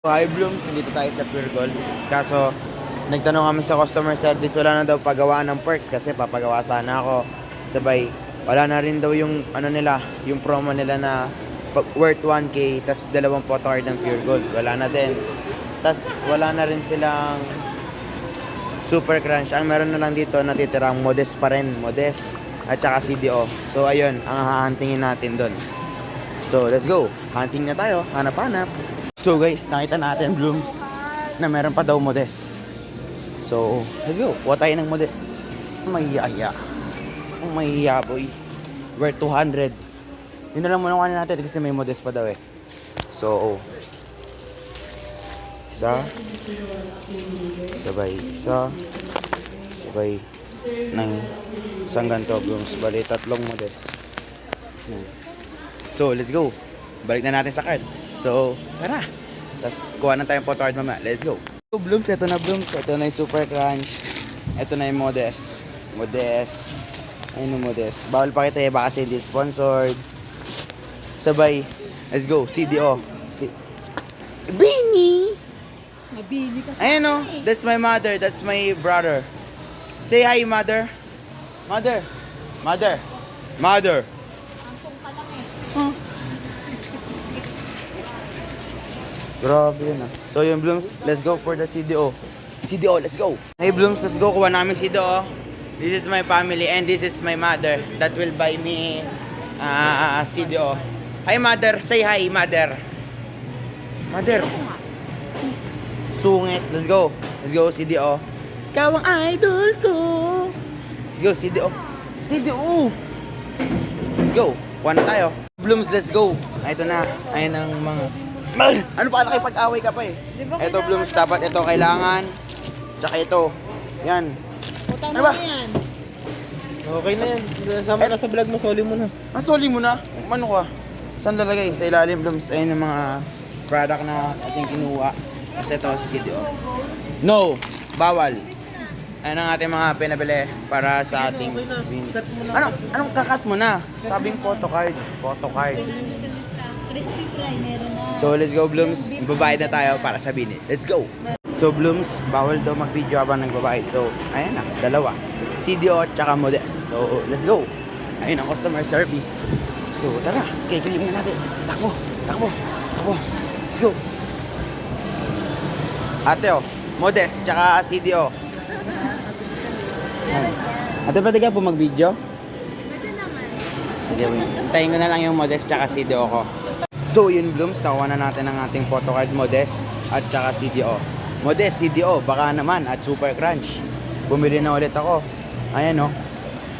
Hi Blooms, dito tayo sa Pure Gold. Kaso, nagtanong kami sa customer service, wala na daw paggawa ng perks kasi papagawa sana ako. Sabay, wala na rin daw yung ano nila, yung promo nila na worth 1K, tas dalawang photo card ng Pure Gold. Wala na din. Tas wala na rin silang Super Crunch. Ang meron na lang dito natitirang Modest pa rin, Modest at saka CDO. So ayun, ang hahantingin natin doon. So let's go. Hunting na tayo, hanap-hanap. So guys, nakita natin Blooms na meron pa daw Modest. So, let's go. Kuha tayo ng Modest. Mahihiya. Ang mahihiya boy. Worth 200. Yun na lang muna kuhanin natin kasi may Modest pa daw eh. So, isa. Sabay isa. Sabay ng isang ganito Blooms. Bali, tatlong Modest. So, let's go. Balik na natin sa card. So, tara. Tapos, kuha na tayong photo card mamaya. Let's go. So, Blooms, ito na Blooms. Ito na yung Super Crunch. Ito na yung Modest. Modest. Ayun yung Modest. Bawal pa kita baka kasi hindi sponsored. Sabay. Let's go. CDO. Beanie! Mabili ka sa Ayan o. That's my mother. That's my brother. Say hi, mother. Mother. Mother. Mother. Ampong ka lang eh. Grabe yun ah. So yung Blooms, let's go for the CDO. CDO, let's go. Hey Blooms, let's go. Kuha namin CDO. This is my family and this is my mother that will buy me CDO. Hi mother, say hi mother. Mother. Sungit, let's go. Let's go CDO. Ikaw ang idol ko. Let's go CDO. CDO. Let's go. Kuha na tayo. Blooms, let's go. Ito na. Ayun ang mga ano pa, nakipag-away ka pa eh. Ito Blooms, dapat ito kailangan. Tsaka ito. Yan. Utang Ano mo ba? na yan. Okay na yan. Sama na sa vlog mo, soli mo na. Ang soli mo na. Ano ka? Saan lalagay? Sa ilalim Blooms. Ayun ang mga product na ating kinuha. Kasi ito, CDO. No! Bawal. Ayun ang ating mga pinabili para sa ating Cut mo na. Anong kakat mo na? Sabing photo card. Photo card. Crispy fry, meron na. So let's go Blooms, babayad na tayo para sa binit. Let's go! So Blooms, bawal daw mag-video habang nagbabayad. So ayan na, dalawa. CDO at saka Modest. So let's go! Ayun ang customer service. So tara, kaya muna natin. Takbo, takbo, takbo. Let's go! Ate oh, Modest tsaka CDO. Ate, pwede ka po mag-video? Pwede naman. Sige, hintayin ko na lang yung Modest tsaka CDO ko. So yun Blooms, nakuha na natin ang ating photo card Modest at tsaka CDO. Modest, CDO, baka naman at Super Crunch. Bumili na ulit ako. Ayan o.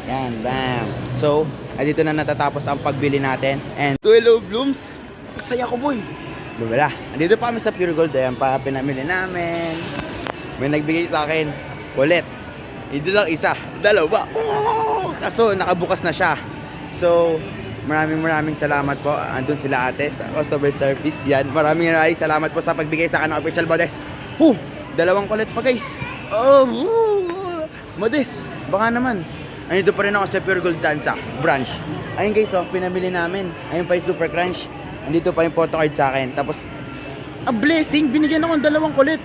Yan, bam. So, dito na natatapos ang pagbili natin. And so hello Blooms, saya ko boy. Bumila. Andito pa kami sa Pure Gold. Ayan pa, pinamili namin. May nagbigay sa akin ulit. Hindi lang isa, dalawa. Oh! Kaso nakabukas na siya. So, maraming salamat po. Andun sila ate sa customer service. Yan, maraming salamat po sa pagbigay sa akin ng official Modest. Dalawang kulit pa guys. Modest, baka naman. Andito pa rin ako sa Pure Gold Danza branch. Ayun guys, pinamili namin. Ayun pa yung Super Crunch. Andito pa yung photo card sa akin. Tapos, a blessing, binigyan ako ng dalawang kulit.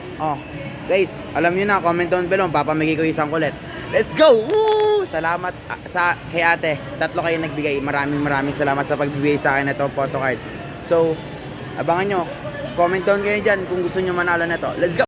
Guys, alam nyo na, comment down below, papamigay ko isang kulit. Let's go! Woo! Salamat kay ate. Tatlo kayo nagbigay. Maraming salamat sa pagbigay sa akin na ito photo card. So, abangan nyo. Comment down kayo dyan kung gusto nyo manalo na to. Let's go!